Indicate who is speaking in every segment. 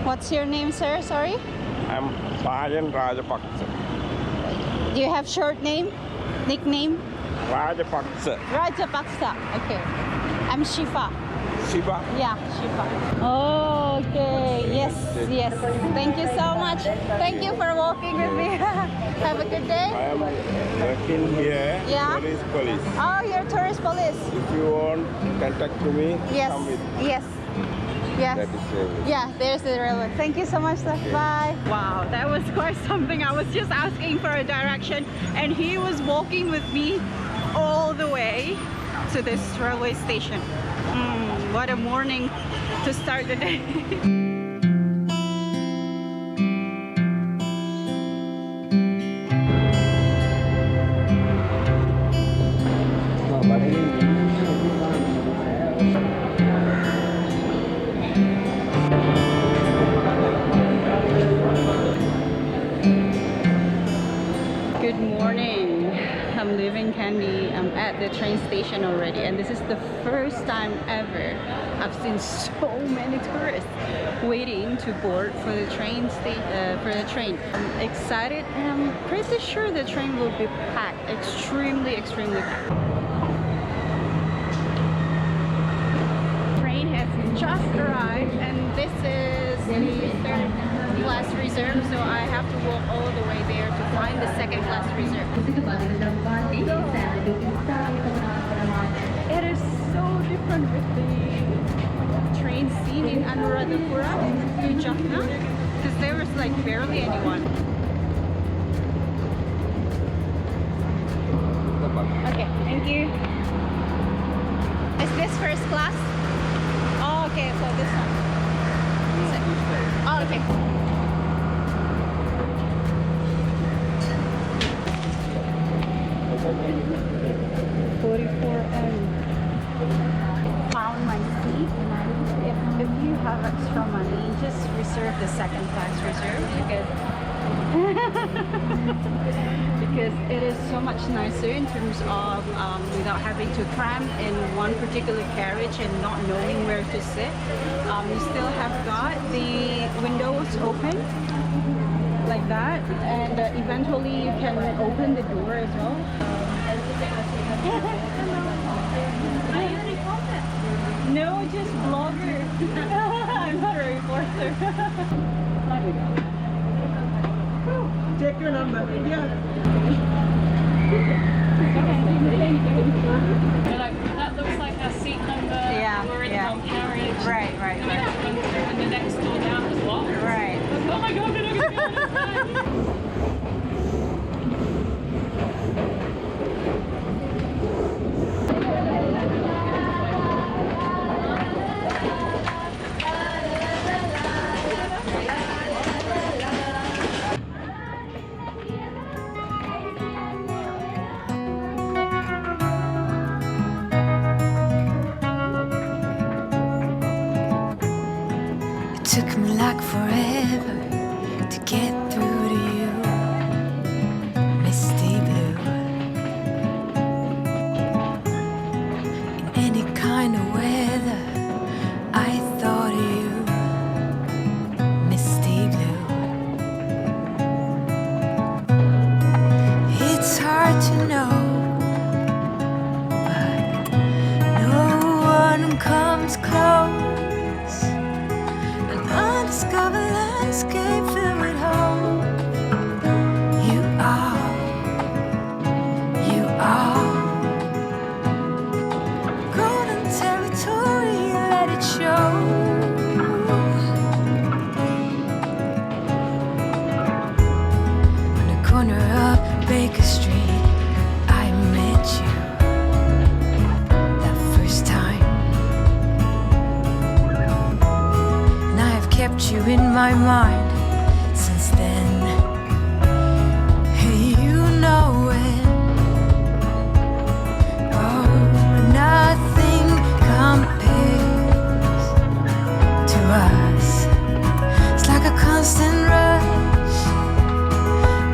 Speaker 1: What's your name, sir? Sorry?
Speaker 2: I'm Sayan Rajapaksa.
Speaker 1: Do you have short name? Nickname?
Speaker 2: Rajapaksa.
Speaker 1: Rajapaksa. Okay. I'm Shifa.
Speaker 2: Shiva.
Speaker 1: Yeah, Shifa. Oh, okay. Yes, yes. Thank you so much. Thank you for walking with me. Have a good day.
Speaker 2: I am working here.
Speaker 1: Yeah.
Speaker 2: Police.
Speaker 1: Oh, you're tourist police.
Speaker 2: If you want, contact to me.
Speaker 1: Yes.
Speaker 2: Come with me.
Speaker 1: Yes. Yes.
Speaker 2: That is railway.
Speaker 1: Yeah, there's the railway. Thank you so much, sir.
Speaker 2: Okay.
Speaker 1: Bye. Wow, that was quite something. I was just asking for a direction and he was walking with me all the way to this railway station. What a morning to start the day. Good morning. I'm leaving Kandy. I'm at the train station already, and this is the first time ever I've seen so many tourists waiting to board for the train. I'm excited, and I'm pretty sure the train will be packed. Extremely packed. Train has just arrived, and this is the third class reserve, so I have to walk all the way there to find the second class reserve. It is so different with the train scene in Anuradhapura to Jaffna, because there was like barely anyone. Okay, thank you. Is this first class? Oh, okay, so this one. Oh, okay. 44M. Found my seat. If you have extra money, just reserve the second class reserve because it is so much nicer in terms of without having to cram in one particular carriage and not knowing where to sit. You still have got the windows open like that, and eventually you can open the door as well. No, just vlogger. I'm not a reporter.
Speaker 3: Check your number. Yeah.
Speaker 4: That looks like our seat number.
Speaker 1: Yeah,
Speaker 4: We're in
Speaker 1: yeah.
Speaker 4: the wrong carriage.
Speaker 1: Right.
Speaker 4: And the next door down is locked.
Speaker 1: Right.
Speaker 4: Oh my god, we're not going to go this way.
Speaker 5: Took me like forever to get through to you, misty blue. In any kind of weather, I thought of you, misty blue. It's hard to know, but no one comes close. Undiscovered landscape filled with hope. You are golden territory, let it show. On the corner of Baker Street, I met you that first time. Kept you in my mind since then. Hey, you know it. Oh, nothing compares to us. It's like a constant rush,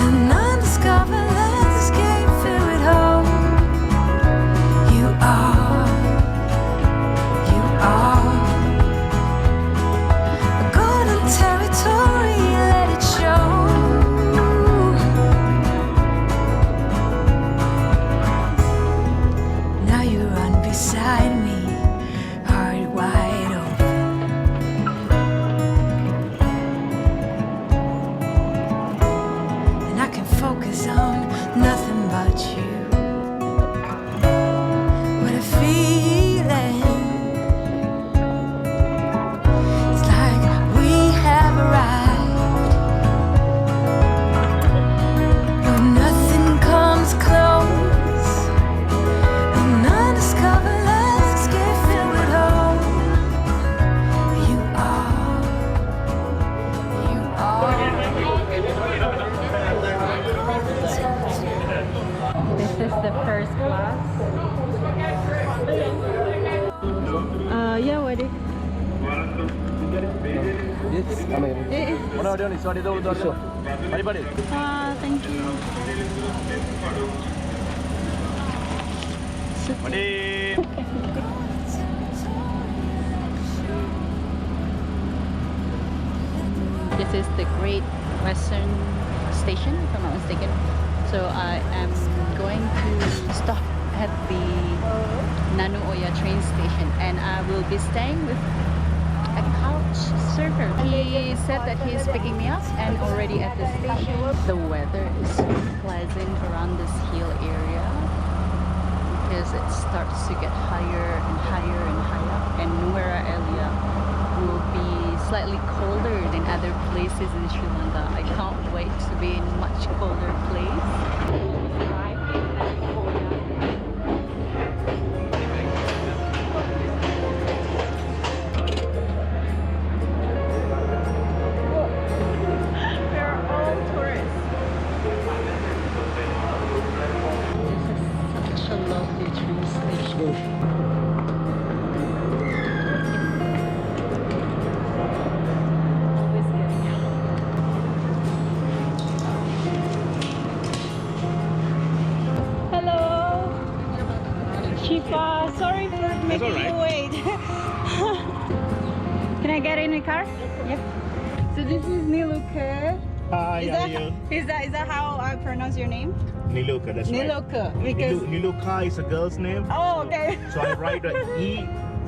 Speaker 5: an undiscovered landscape filled with hope. You are. Territory
Speaker 1: is the first class. Yeah, what is? Thank you. This is the Great Western Station, if I'm not mistaken. So I am going to stop at the Nanu Oya train station, and I will be staying with a couch surfer. He said that he's picking me up and already at the station. The weather is pleasant around this hill area because it starts to get higher and higher and higher, and Nuwara Eliya will be slightly colder than other places in Sri Lanka. I can't wait to be in a much colder place. They're all tourists. This is such a lovely train station. Sorry for making you wait. Can I get in the car? Yep. So this is Niluke.
Speaker 6: Hi,
Speaker 1: Is
Speaker 6: how are
Speaker 1: that,
Speaker 6: you?
Speaker 1: is that how I pronounce your name?
Speaker 6: Niluke, that's right.
Speaker 1: Niluke. Because
Speaker 6: Niluka is a girl's name.
Speaker 1: oh, okay.
Speaker 6: So I write an E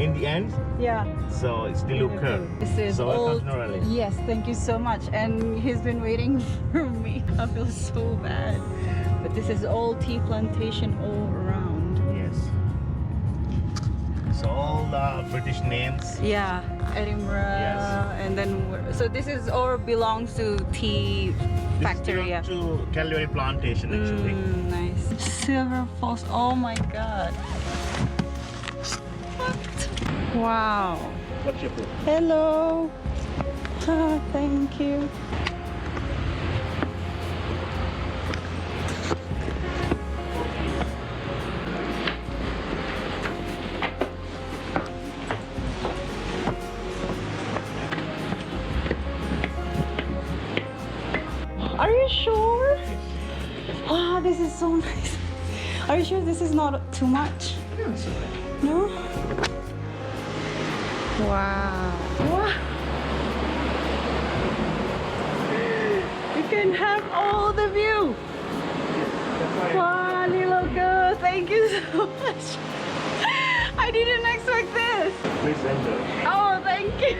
Speaker 6: in the end,
Speaker 1: Yeah.
Speaker 6: so it's Niluke.
Speaker 1: This is
Speaker 6: So
Speaker 1: old.
Speaker 6: welcome to Nuwara Eliya.
Speaker 1: Yes, thank you so much. And he's been waiting for me. I feel so bad. But this is old tea plantation all around.
Speaker 6: Yes. So all British names.
Speaker 1: Yeah, Edinburgh,
Speaker 6: Yes.
Speaker 1: and then so this is all belongs to tea factory.
Speaker 6: This belongs to Kaluri plantation actually.
Speaker 1: Nice. Silver Falls. Oh my God. What? Wow.
Speaker 6: What's your food?
Speaker 1: Hello. Ah, thank you. Are you sure? Wow, this is so nice. Are you sure this is not too much? No? Wow. Wow. You can have all the view. Wow, Niluke, thank you so much. I didn't expect this.
Speaker 6: Please enter.
Speaker 1: Oh, thank you.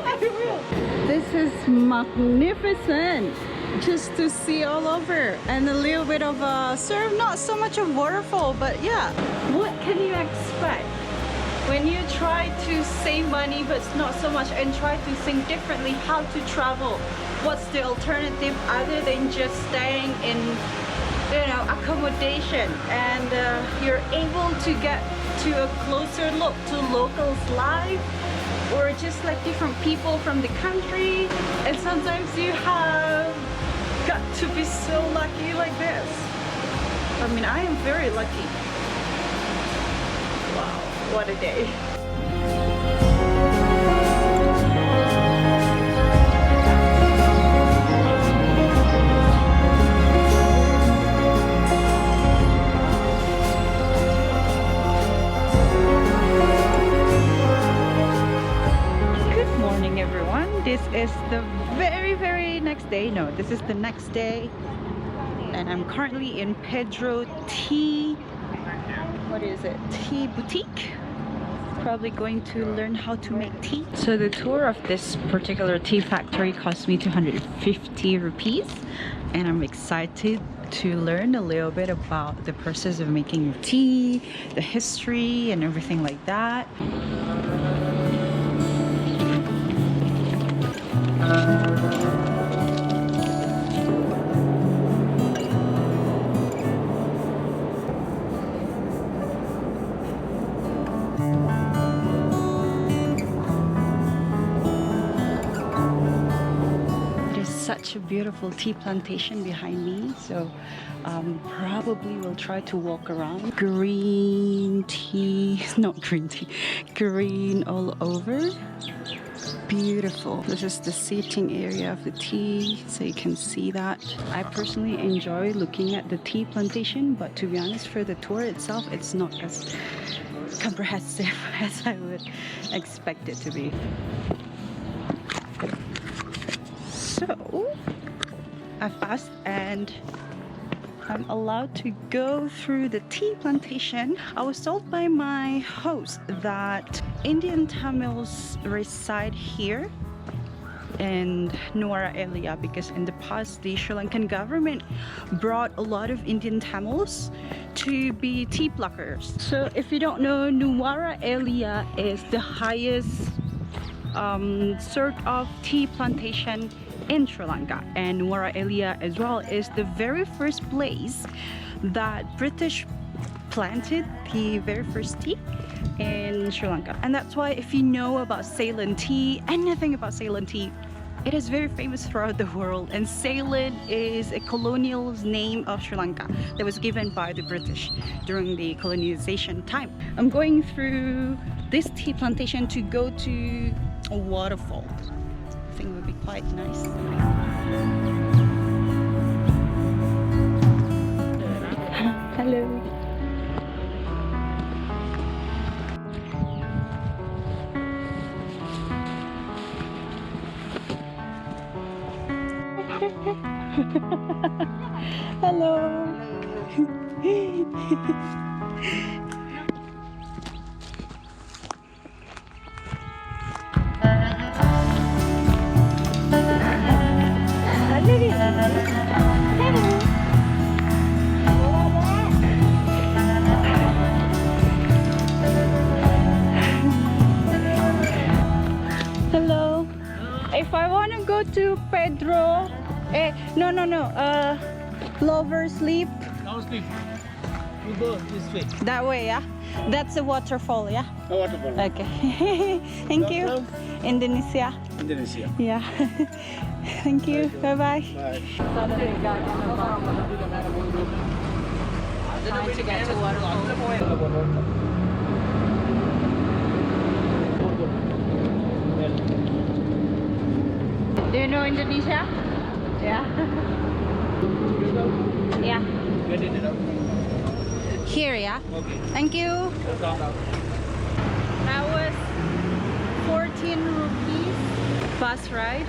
Speaker 1: I will. This is magnificent. Just to see all over, and a little bit of surf, not so much of waterfall, but yeah. What can you expect when you try to save money but not so much, and try to think differently how to travel? What's the alternative other than just staying in, you know, accommodation, and you're able to get to a closer look to locals' life, or just like different people from the country, and sometimes you have got to be so lucky like this. I mean, I am very lucky. Wow, what a day. Good morning, everyone. This is the very next day. No, this is the next day, and I'm currently in Pedro Tea. What is it? Tea boutique. Probably going to learn how to make tea. So the tour of this particular tea factory cost me 250 rupees, and I'm excited to learn a little bit about the process of making tea, the history, and everything like that. such a beautiful tea plantation behind me, so probably we'll try to walk around. Green tea, not green tea, green all over. Beautiful. This is the seating area of the tea, so you can see that. I personally enjoy looking at the tea plantation, but to be honest, for the tour itself, it's not as comprehensive as I would expect it to be. So I've asked and I'm allowed to go through the tea plantation. I was told by my host that Indian Tamils reside here in Nuwara Eliya because in the past the Sri Lankan government brought a lot of Indian Tamils to be tea pluckers. So if you don't know, Nuwara Eliya is the highest sort of tea plantation in Sri Lanka, and Nuwara Eliya as well is the very first place that British planted the very first tea in Sri Lanka. And that's why if you know about Ceylon tea, anything about Ceylon tea, it is very famous throughout the world, and Ceylon is a colonial name of Sri Lanka that was given by the British during the colonization time. I'm going through this tea plantation to go to a waterfall. I think it would be quite nice. Hello. Hello. Hello. If I want to go to Pedro, Lover Sleep.
Speaker 3: Now sleep. You go this way.
Speaker 1: That way, yeah? That's a waterfall, yeah?
Speaker 3: A waterfall.
Speaker 1: Okay. Thank you.
Speaker 3: From
Speaker 1: Indonesia.
Speaker 3: Indonesia.
Speaker 1: Yeah. Thank you. Bye-bye.
Speaker 3: Bye.
Speaker 1: Trying to get to waterfall. Do you know Indonesia? Yeah. Yeah.
Speaker 3: Get it up.
Speaker 1: Here, yeah?
Speaker 3: Okay.
Speaker 1: Thank you.
Speaker 3: Down.
Speaker 1: That was 14 rupees bus ride.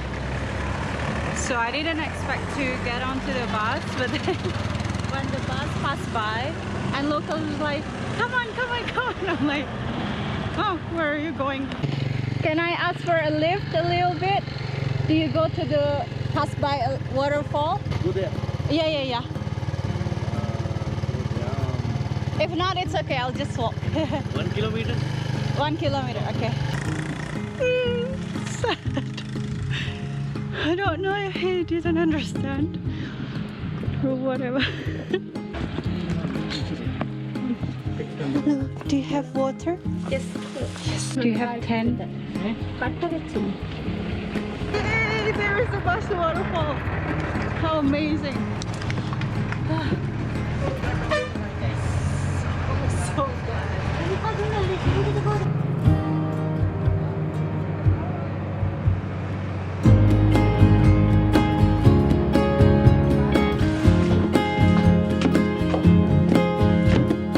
Speaker 1: So I didn't expect to get onto the bus, but then when the bus passed by and locals was like, come on, come on, come on. I'm like, oh, where are you going? Can I ask for a lift a little bit? Do you go to the pass by waterfall?
Speaker 3: Go there.
Speaker 1: Yeah. If not, it's okay. I'll just walk.
Speaker 3: 1 kilometer.
Speaker 1: 1 kilometer, okay. Sad. I don't know if he didn't understand or whatever. Do you have water?
Speaker 7: Yes.
Speaker 1: Do you have 10? Yay! There is the bus waterfall. How amazing! So good.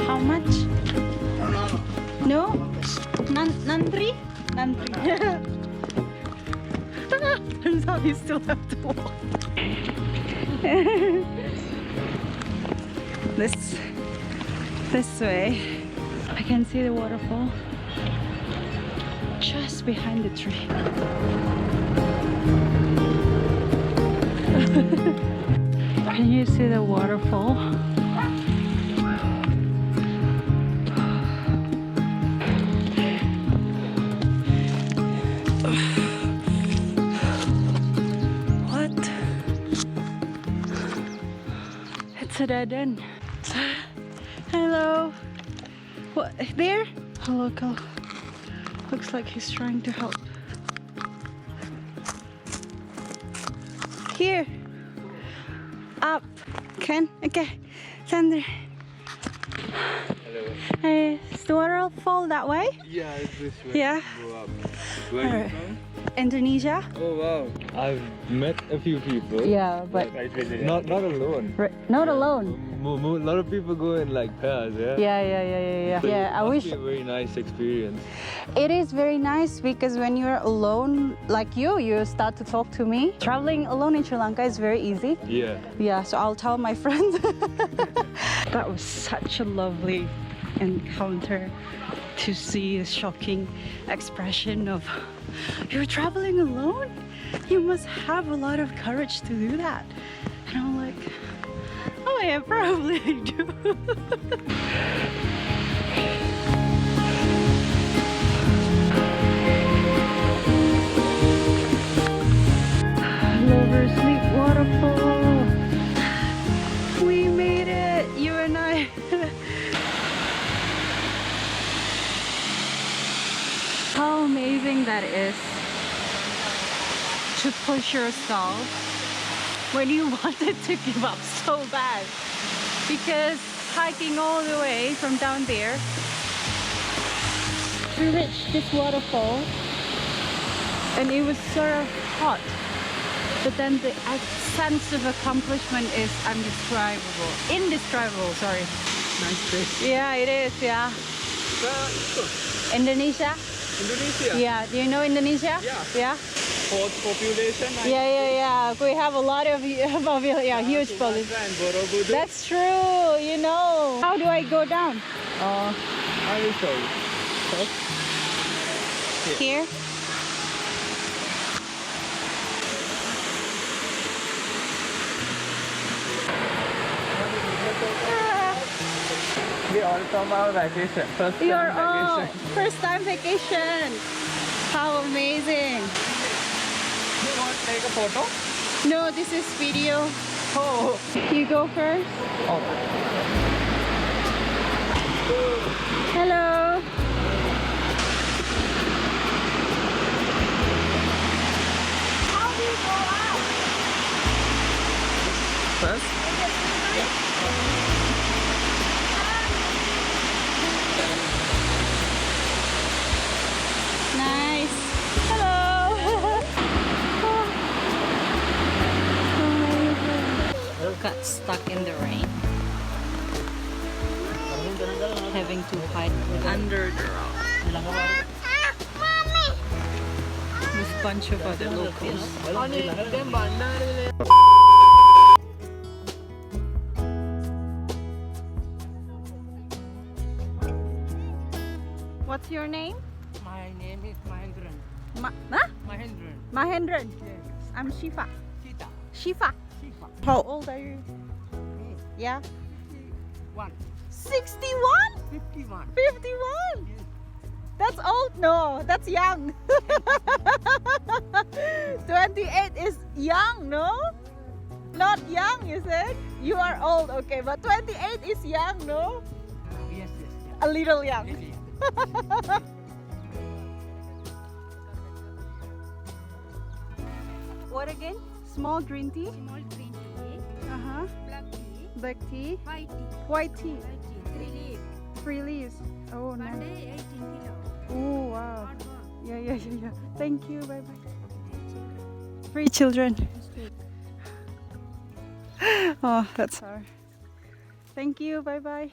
Speaker 1: How much? No? Nantri? Nantri. Turns out you still have to walk. This way. I can see the waterfall just behind the tree. Can you see the waterfall? What? It's a dead end. Hello. What? There? A local. Looks like he's trying to help. Here. Up. Ken. Okay. Sandra. Hey, is the waterfall that way?
Speaker 7: Yeah, it's this way.
Speaker 1: Yeah.
Speaker 7: Go up. Where are you
Speaker 1: Alright.
Speaker 7: from?
Speaker 1: Indonesia?
Speaker 7: Oh wow. I've met a few people.
Speaker 1: Yeah, but
Speaker 7: Not alone.
Speaker 1: not alone.
Speaker 7: A lot of people go in like pairs, yeah?
Speaker 1: Yeah.
Speaker 7: So
Speaker 1: Yeah, I
Speaker 7: it must
Speaker 1: wish
Speaker 7: be a very nice experience.
Speaker 1: it is very nice because when you're alone, like you start to talk to me. Traveling alone in Sri Lanka is very easy.
Speaker 7: Yeah.
Speaker 1: Yeah, so I'll tell my friends. That was such a lovely encounter to see the shocking expression of you're traveling alone? You must have a lot of courage to do that. And I'm like, oh yeah, probably I do. Lover's Leap Waterfall. We made it, you and I. How amazing that is to push yourself when you wanted to give up so bad, because hiking all the way from down there to reach this waterfall, and it was sort of hot, but then the sense of accomplishment is indescribable, sorry.
Speaker 7: Nice place.
Speaker 1: Yeah, it is, yeah. Indonesia?
Speaker 7: Indonesia?
Speaker 1: Yeah, do you know Indonesia?
Speaker 7: Yeah.
Speaker 1: Yeah?
Speaker 7: Fourth population.
Speaker 1: Yeah. We have a lot of huge population.
Speaker 7: Sumatra and Borobudur.
Speaker 1: That's true, you know. How do I go down?
Speaker 7: I will show you. First.
Speaker 1: Here?
Speaker 7: We all from our vacation. First time
Speaker 1: You're all
Speaker 7: vacation.
Speaker 1: first time vacation. How amazing.
Speaker 7: You want to take a photo?
Speaker 1: No, this is video.
Speaker 7: Oh.
Speaker 1: You go first.
Speaker 7: Oh.
Speaker 1: Hello. How do you go out?
Speaker 7: First.
Speaker 1: Nice. Hello. Got stuck in the rain. Having to hide under the rock with a bunch of other locals. What's your name?
Speaker 8: My name is Mahendran. Mahendran.
Speaker 1: Mahendran. I'm Shifa.
Speaker 8: Sita.
Speaker 1: Shifa.
Speaker 8: Sifa.
Speaker 1: How old are you?
Speaker 8: Me.
Speaker 1: Yeah.
Speaker 8: 51.
Speaker 1: 61?
Speaker 8: 51.
Speaker 1: 51? That's old? No, that's young. 28 is young, no? Not young, is it? You are old, okay, but 28 is young, no?
Speaker 8: Yes.
Speaker 1: A little young.
Speaker 8: Really.
Speaker 1: What again? Small green tea?
Speaker 9: Small green tea,
Speaker 1: Uh-huh.
Speaker 9: black tea,
Speaker 1: Black tea?
Speaker 9: white
Speaker 1: White tea?
Speaker 9: tea, 3 leaf.
Speaker 1: 3 leaves. Oh,
Speaker 9: One
Speaker 1: nice.
Speaker 9: day 18 kilo.
Speaker 1: Oh, wow.
Speaker 9: Hard work.
Speaker 1: Yeah. Thank you. Bye-bye. 3 children. Oh, that's hard. Thank you. Bye-bye.